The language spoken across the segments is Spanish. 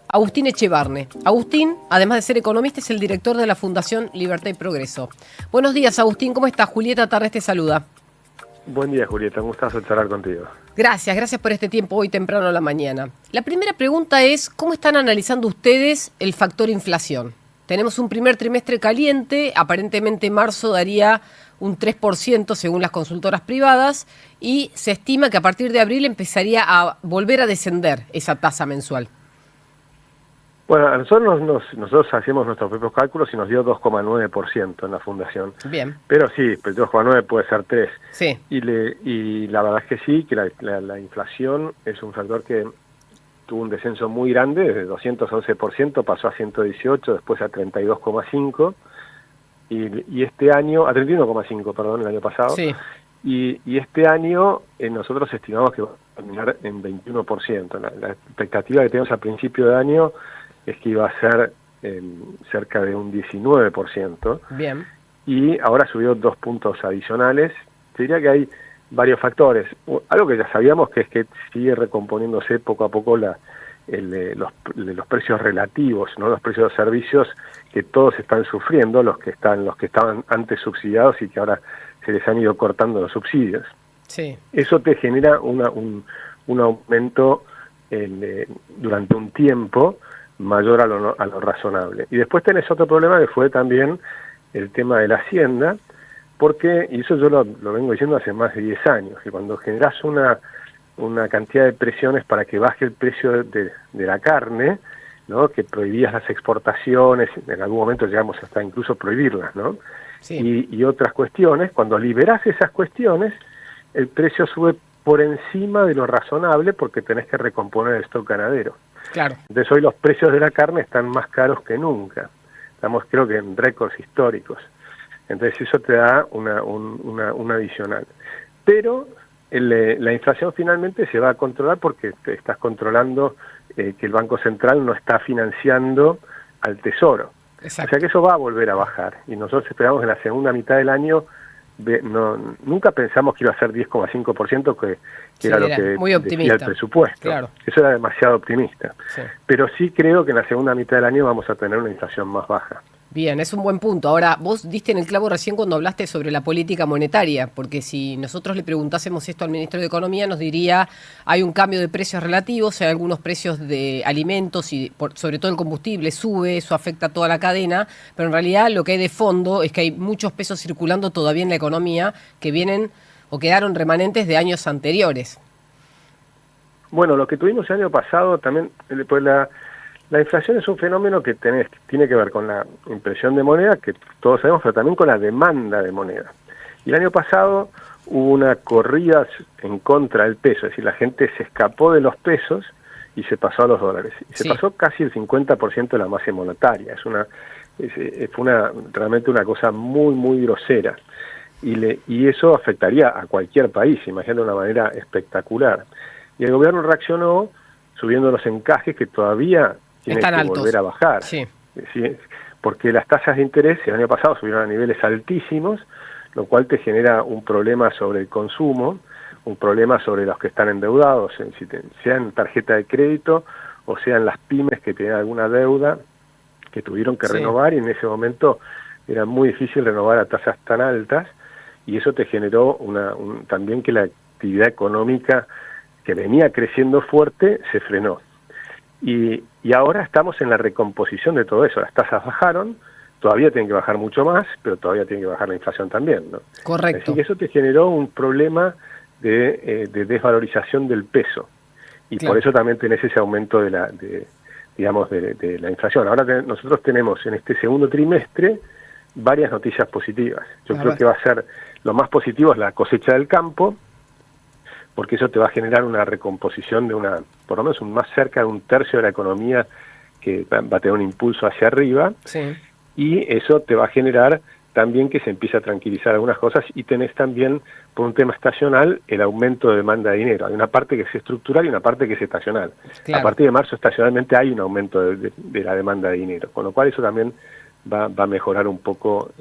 Agustín Echevarne. Agustín, además de ser economista, es el director de la Fundación Libertad y Progreso. Buenos días, Agustín, ¿cómo estás? Julieta Tarrés te saluda. Buen día, Julieta, un gustazo charlar contigo. Gracias por este tiempo hoy temprano a la mañana. La primera pregunta es, ¿cómo están analizando ustedes el factor inflación? Tenemos un primer trimestre caliente, aparentemente marzo daría un 3% según las consultoras privadas y se estima que a partir de abril empezaría a volver a descender esa tasa mensual. Bueno, a nosotros hacemos nuestros propios cálculos y nos dio 2,9% en la fundación. Bien. Pero sí, pues 2,9 puede ser 3. Sí. Y la verdad es que sí, que la inflación es un factor que tuvo un descenso muy grande, desde 211% pasó a 118, después a 32,5, y este año, a 31,5, perdón, el año pasado. Sí. Y este año nosotros estimamos que va a terminar en 21%. La expectativa que tenemos al principio de año es que iba a ser cerca de un 19%. Bien. Y ahora subió 2 puntos adicionales. Te diría que hay varios factores. Algo que ya sabíamos, que es que sigue recomponiéndose poco a poco los precios relativos, ¿no? Los precios de servicios que todos están sufriendo, los que estaban antes subsidiados y que ahora se les han ido cortando los subsidios. Sí. Eso te genera un aumento durante un tiempo mayor a lo razonable. Y después tenés otro problema que fue también el tema de la hacienda, porque, y eso yo lo vengo diciendo hace más de 10 años, que cuando generás una cantidad de presiones para que baje el precio de la carne, ¿no? Que prohibías las exportaciones, en algún momento llegamos hasta incluso prohibirlas, ¿no? Sí. Y otras cuestiones, cuando liberás esas cuestiones, el precio sube por encima de lo razonable porque tenés que recomponer el stock ganadero. Claro. Entonces hoy los precios de la carne están más caros que nunca. Estamos creo que en récords históricos. Entonces eso te da un adicional. Pero la inflación finalmente se va a controlar porque te estás controlando que el Banco Central no está financiando al Tesoro. Exacto. O sea que eso va a volver a bajar. Y nosotros esperamos en la segunda mitad del año, nunca pensamos que iba a ser 10,5%, que Sí, era lo que muy optimista. decía el presupuesto. Claro. Eso era demasiado optimista. Sí. Pero sí creo que en la segunda mitad del año vamos a tener una inflación más baja. Bien, es un buen punto. Ahora, vos diste en el clavo recién cuando hablaste sobre la política monetaria, porque si nosotros le preguntásemos esto al ministro de Economía, nos diría, hay un cambio de precios relativos, hay algunos precios de alimentos y sobre todo el combustible sube, eso afecta a toda la cadena, pero en realidad lo que hay de fondo es que hay muchos pesos circulando todavía en la economía que vienen o quedaron remanentes de años anteriores. Bueno, lo que tuvimos el año pasado también, pues la inflación es un fenómeno que tiene que ver con la impresión de moneda, que todos sabemos, pero también con la demanda de moneda. Y el año pasado hubo una corrida en contra del peso, es decir, la gente se escapó de los pesos y se pasó a los dólares. Y se pasó casi el 50% de la masa monetaria. Fue realmente una cosa muy, muy grosera. Y eso afectaría a cualquier país, imagínate, de una manera espectacular. Y el gobierno reaccionó subiendo los encajes que todavía tienen que altos. Volver a bajar. Sí. ¿Sí? Porque las tasas de interés el año pasado subieron a niveles altísimos, lo cual te genera un problema sobre el consumo, un problema sobre los que están endeudados, sean tarjeta de crédito o sean las pymes que tienen alguna deuda que tuvieron que renovar, y en ese momento era muy difícil renovar a tasas tan altas, y eso te generó también que la actividad económica que venía creciendo fuerte se frenó. Y ahora estamos en la recomposición de todo eso. Las tasas bajaron, todavía tienen que bajar mucho más, pero todavía tiene que bajar la inflación también, ¿no? Correcto. Así que eso te generó un problema de desvalorización del peso. Y claro. Por eso también tenés ese aumento de la inflación. Ahora nosotros tenemos en este segundo trimestre varias noticias positivas. Yo creo que va a ser, lo más positivo es la cosecha del campo, porque eso te va a generar una recomposición de por lo menos más cerca de un tercio de la economía que va a tener un impulso hacia arriba, y eso te va a generar también que se empiece a tranquilizar algunas cosas, y tenés también, por un tema estacional, el aumento de demanda de dinero. Hay una parte que es estructural y una parte que es estacional. Claro. A partir de marzo, estacionalmente, hay un aumento de la demanda de dinero, con lo cual eso también va a mejorar un poco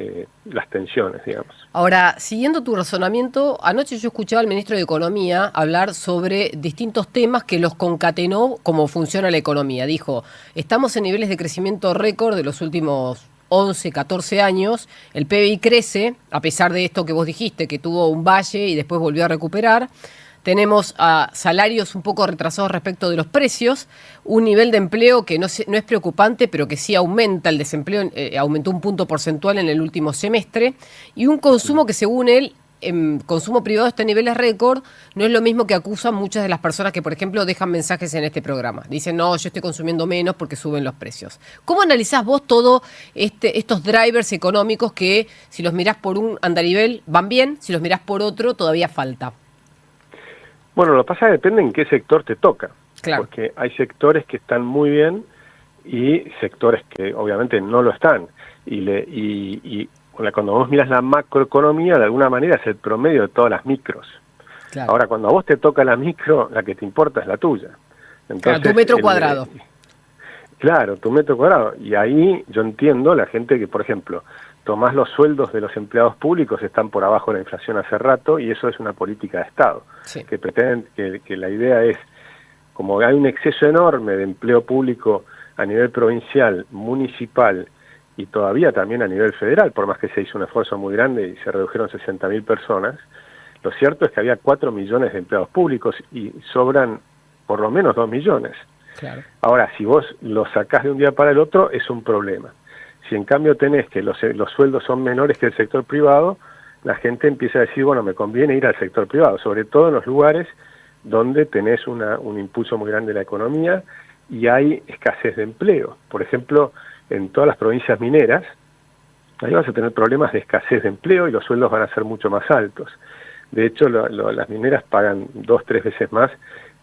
las tensiones, digamos. Ahora, siguiendo tu razonamiento, anoche yo escuchaba al ministro de Economía hablar sobre distintos temas que los concatenó cómo funciona la economía. Dijo, estamos en niveles de crecimiento récord de los últimos 11, 14 años, el PBI crece, a pesar de esto que vos dijiste, que tuvo un valle y después volvió a recuperar. Tenemos salarios un poco retrasados respecto de los precios, un nivel de empleo que no es preocupante, pero que sí aumenta el desempleo, aumentó un punto porcentual en el último semestre, y un consumo que según él, en consumo privado está en niveles récord, no es lo mismo que acusan muchas de las personas que, por ejemplo, dejan mensajes en este programa. Dicen, no, yo estoy consumiendo menos porque suben los precios. ¿Cómo analizás vos todo estos drivers económicos que, si los mirás por un andarivel, van bien, si los mirás por otro, todavía falta? Bueno, lo que pasa es que depende en qué sector te toca, claro. Porque hay sectores que están muy bien y sectores que obviamente no lo están. Y cuando vos miras la macroeconomía, de alguna manera es el promedio de todas las micros. Claro. Ahora, cuando a vos te toca la micro, la que te importa es la tuya. Entonces, claro, tu metro cuadrado. Claro, tu metro cuadrado. Y ahí yo entiendo la gente que, por ejemplo, tomás los sueldos de los empleados públicos, están por abajo de la inflación hace rato, y eso es una política de Estado, sí. Que pretenden que la idea es, como hay un exceso enorme de empleo público a nivel provincial, municipal y todavía también a nivel federal, por más que se hizo un esfuerzo muy grande y se redujeron 60.000 personas, lo cierto es que había 4 millones de empleados públicos y sobran por lo menos 2 millones. Claro. Ahora, si vos lo sacás de un día para el otro, es un problema. Si en cambio tenés que los sueldos son menores que el sector privado, la gente empieza a decir, bueno, me conviene ir al sector privado, sobre todo en los lugares donde tenés un impulso muy grande de la economía y hay escasez de empleo. Por ejemplo, en todas las provincias mineras, ahí vas a tener problemas de escasez de empleo y los sueldos van a ser mucho más altos. De hecho, las mineras pagan 2-3 veces más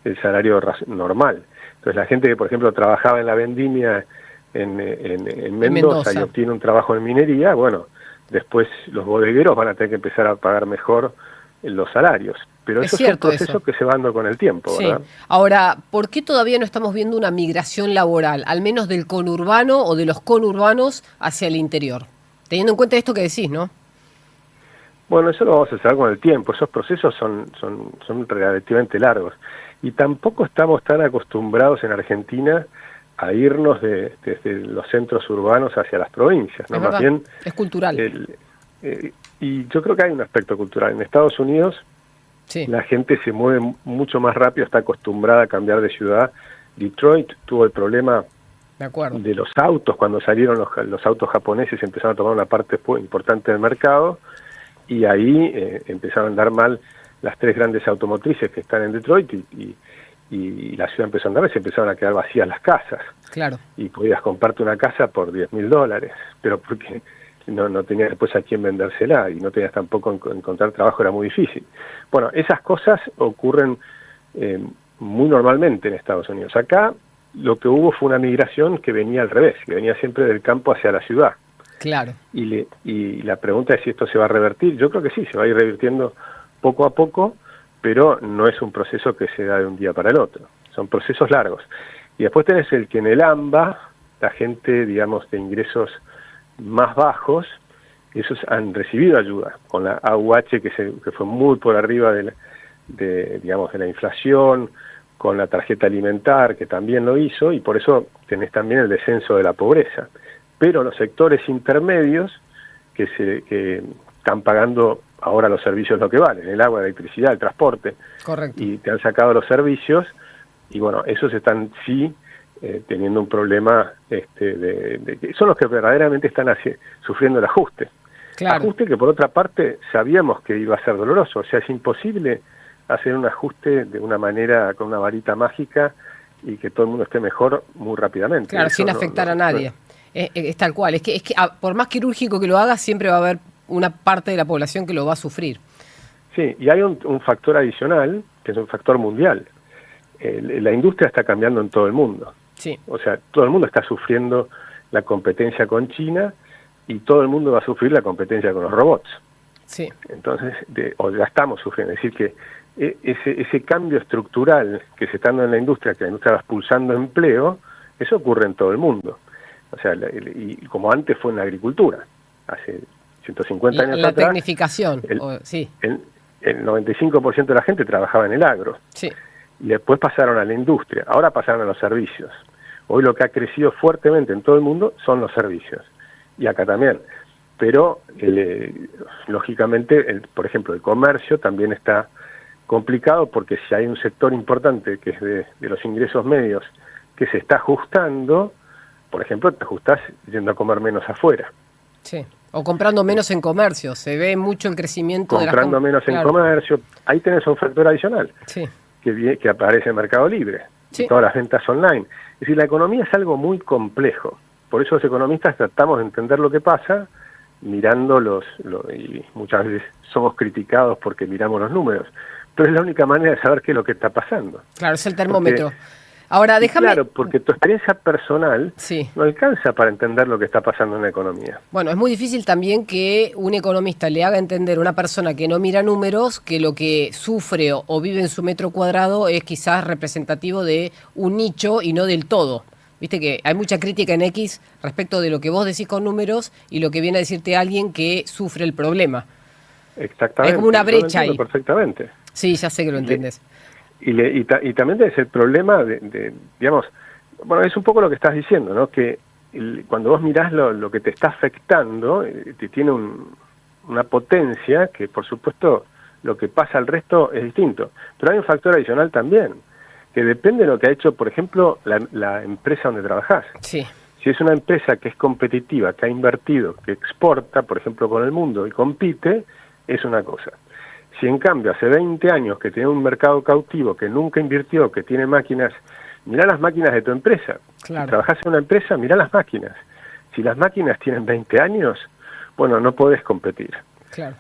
el salario normal. Entonces, la gente que, por ejemplo, trabajaba en la vendimia en Mendoza y obtiene un trabajo en minería, bueno, después los bodegueros van a tener que empezar a pagar mejor los salarios. Pero eso es un proceso que se va dando con el tiempo, sí. ¿verdad? Ahora, ¿por qué todavía no estamos viendo una migración laboral, al menos del conurbano o de los conurbanos hacia el interior? Teniendo en cuenta esto que decís, ¿no? Bueno, eso lo vamos a hacer con el tiempo. Esos procesos son relativamente largos. Y tampoco estamos tan acostumbrados en Argentina a irnos desde los centros urbanos hacia las provincias, ¿no? Es Más verdad, bien, es cultural. Y yo creo que hay un aspecto cultural. En Estados Unidos, sí, la gente se mueve mucho más rápido, está acostumbrada a cambiar de ciudad. Detroit tuvo el problema de los autos, cuando salieron los autos japoneses empezaron a tomar una parte importante del mercado, y ahí empezaron a andar mal las 3 grandes automotrices que están en Detroit, y la ciudad empezó a andar, y se empezaron a quedar vacías las casas. Claro. Y podías comprarte una casa por $10.000, pero porque no tenías después a quién vendérsela, y no tenías tampoco encontrar trabajo, era muy difícil. Bueno, esas cosas ocurren muy normalmente en Estados Unidos. Acá lo que hubo fue una migración que venía al revés, que venía siempre del campo hacia la ciudad. Claro. Y la pregunta es si esto se va a revertir. Yo creo que sí, se va a ir revirtiendo poco a poco, pero no es un proceso que se da de un día para el otro. Son procesos largos. Y después tenés el que en el AMBA, la gente, digamos, de ingresos más bajos, esos han recibido ayuda, con la AUH que fue muy por arriba digamos, de la inflación, con la tarjeta alimentar, que también lo hizo, y por eso tenés también el descenso de la pobreza. Pero los sectores intermedios, que están pagando ahora los servicios lo que valen, el agua, la electricidad, el transporte, correcto, y te han sacado los servicios, y bueno, esos están teniendo un problema, son los que verdaderamente están sufriendo el ajuste. Claro. Ajuste que por otra parte sabíamos que iba a ser doloroso, o sea, es imposible hacer un ajuste de una manera, con una varita mágica, y que todo el mundo esté mejor muy rápidamente. Claro, sin afectar a nadie. Es tal cual, es que por más quirúrgico que lo hagas, siempre va a haber una parte de la población que lo va a sufrir. Sí, y hay un factor adicional, que es un factor mundial. La industria está cambiando en todo el mundo. Sí. O sea, todo el mundo está sufriendo la competencia con China, y todo el mundo va a sufrir la competencia con los robots. Sí. Entonces, o ya estamos sufriendo. Es decir, que ese cambio estructural que se está dando en la industria, que la industria va expulsando empleo, eso ocurre en todo el mundo. O sea, y como antes fue en la agricultura, hace 150 años la atrás. Tecnificación, sí. El 95% de la gente trabajaba en el agro. Sí. Y después pasaron a la industria, ahora pasaron a los servicios. Hoy lo que ha crecido fuertemente en todo el mundo son los servicios, y acá también. Pero, lógicamente, por ejemplo, el comercio también está complicado, porque si hay un sector importante que es de los ingresos medios que se está ajustando, por ejemplo, te ajustás yendo a comer menos afuera. Sí, o comprando menos en comercio, se ve mucho el crecimiento de las comprando menos en comercio, ahí tenés un factor adicional, sí, que aparece en Mercado Libre, sí, todas las ventas online. Es decir, la economía es algo muy complejo, por eso los economistas tratamos de entender lo que pasa mirando y muchas veces somos criticados porque miramos los números, pero es la única manera de saber qué es lo que está pasando. Claro, es el termómetro. Ahora, déjame... Claro, porque tu experiencia personal no alcanza para entender lo que está pasando en la economía. Bueno, es muy difícil también que un economista le haga entender a una persona que no mira números que lo que sufre o vive en su metro cuadrado es quizás representativo de un nicho y no del todo. Viste que hay mucha crítica en X respecto de lo que vos decís con números y lo que viene a decirte alguien que sufre el problema. Exactamente. Hay como una brecha ahí. Perfectamente. Sí, ya sé que lo entendés. Y también es el problema digamos, bueno, es un poco lo que estás diciendo, ¿no? Que cuando vos mirás lo que te está afectando, te tiene una potencia que, por supuesto, lo que pasa al resto es distinto. Pero hay un factor adicional también, que depende de lo que ha hecho, por ejemplo, la empresa donde trabajás. Sí. Si es una empresa que es competitiva, que ha invertido, que exporta, por ejemplo, con el mundo y compite, es una cosa. Si en cambio hace 20 años que tiene un mercado cautivo, que nunca invirtió, que tiene máquinas, mirá las máquinas de tu empresa. Claro. Si trabajás en una empresa, mirá las máquinas. Si las máquinas tienen 20 años, bueno, no podés competir. Claro.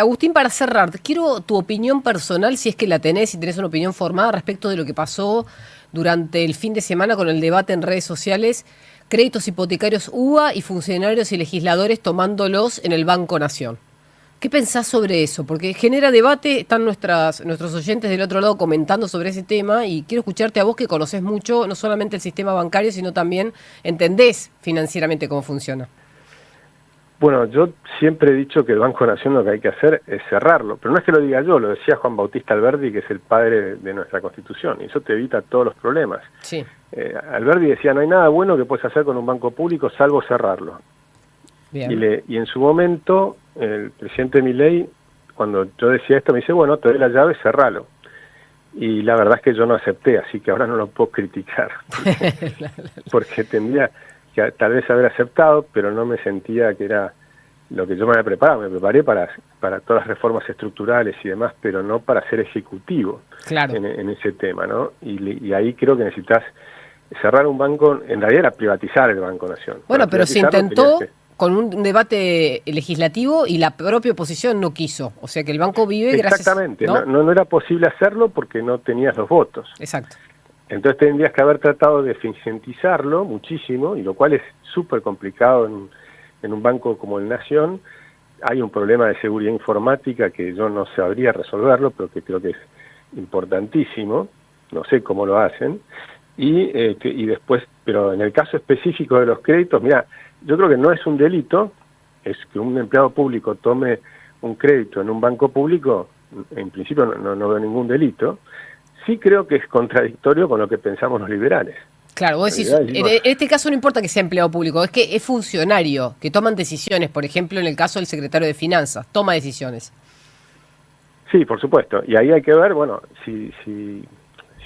Agustín, para cerrar, quiero tu opinión personal, si es que la tenés, si tenés una opinión formada respecto de lo que pasó durante el fin de semana con el debate en redes sociales, créditos hipotecarios UBA y funcionarios y legisladores tomándolos en el Banco Nación. ¿Qué pensás sobre eso? Porque genera debate, están nuestros oyentes del otro lado comentando sobre ese tema y quiero escucharte a vos que conocés mucho, no solamente el sistema bancario, sino también entendés financieramente cómo funciona. Bueno, yo siempre he dicho que el Banco Nación lo que hay que hacer es cerrarlo, pero no es que lo diga yo, lo decía Juan Bautista Alberdi, que es el padre de nuestra Constitución, y eso te evita todos los problemas. Sí. Alberdi decía, no hay nada bueno que puedes hacer con un banco público salvo cerrarlo. Bien. Y en su momento, el presidente Milei, cuando yo decía esto, me dice, bueno, te doy la llave, cerralo. Y la verdad es que yo no acepté, así que ahora no lo puedo criticar, porque tendría que tal vez haber aceptado, pero no me sentía que era lo que yo me había preparado. Me preparé para todas las reformas estructurales y demás, pero no para ser ejecutivo en ese tema, ¿no? Y ahí creo que necesitas cerrar un banco, en realidad era privatizar el Banco Nación. Bueno, pero se intentó con un debate legislativo y la propia oposición no quiso. O sea que el banco vive gracias... Exactamente, no era posible hacerlo porque no tenías los votos. Exacto. Entonces tendrías que haber tratado de eficientizarlo muchísimo, y lo cual es súper complicado en un banco como el Nación. Hay un problema de seguridad informática que yo no sabría resolverlo, pero que creo que es importantísimo. No sé cómo lo hacen. Y después, pero en el caso específico de los créditos, mira, yo creo que no es un delito, es que un empleado público tome un crédito en un banco público, en principio no veo ningún delito. Sí creo que es contradictorio con lo que pensamos los liberales. Claro, vos decís, en este caso no importa que sea empleado público, es que es funcionario, que toman decisiones, por ejemplo, en el caso del secretario de Finanzas, toma decisiones. Sí, por supuesto, y ahí hay que ver, bueno, si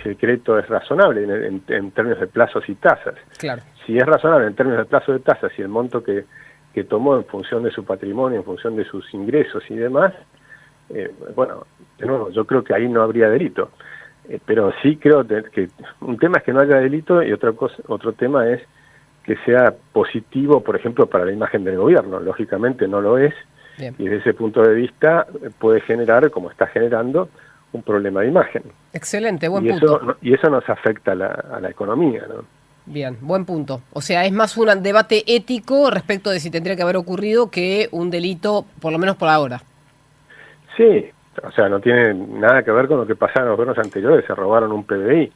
el crédito es razonable en términos de plazos y tasas. Claro. Si es razonable en términos de plazo de tasas y el monto que tomó en función de su patrimonio, en función de sus ingresos y demás, bueno, de nuevo, yo creo que ahí no habría delito. Pero sí creo que un tema es que no haya delito y otro tema es que sea positivo, por ejemplo, para la imagen del gobierno. Lógicamente no lo es. Bien. Y desde ese punto de vista puede generar, como está generando, un problema de imagen. Excelente, buen punto. Y eso nos afecta a la economía, ¿no? Bien, buen punto. O sea, es más un debate ético respecto de si tendría que haber ocurrido que un delito, por lo menos por ahora. Sí, o sea, no tiene nada que ver con lo que pasaba en los gobiernos anteriores, se robaron un PBI,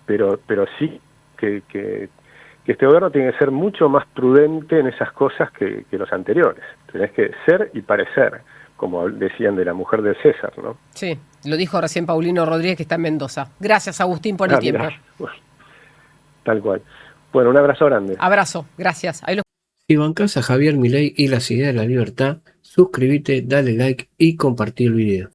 pero sí que que este gobierno tiene que ser mucho más prudente en esas cosas que los anteriores. Tenés que ser y parecer, como decían de la mujer de César, ¿no? Sí, lo dijo recién Paulino Rodríguez, que está en Mendoza. Gracias, Agustín, por el tiempo. Mirá, bueno, tal cual. Bueno, un abrazo grande. Abrazo, gracias. Ahí lo... Si bancás a Javier Milei y las ideas de la libertad, suscríbete, dale like y compartí el video.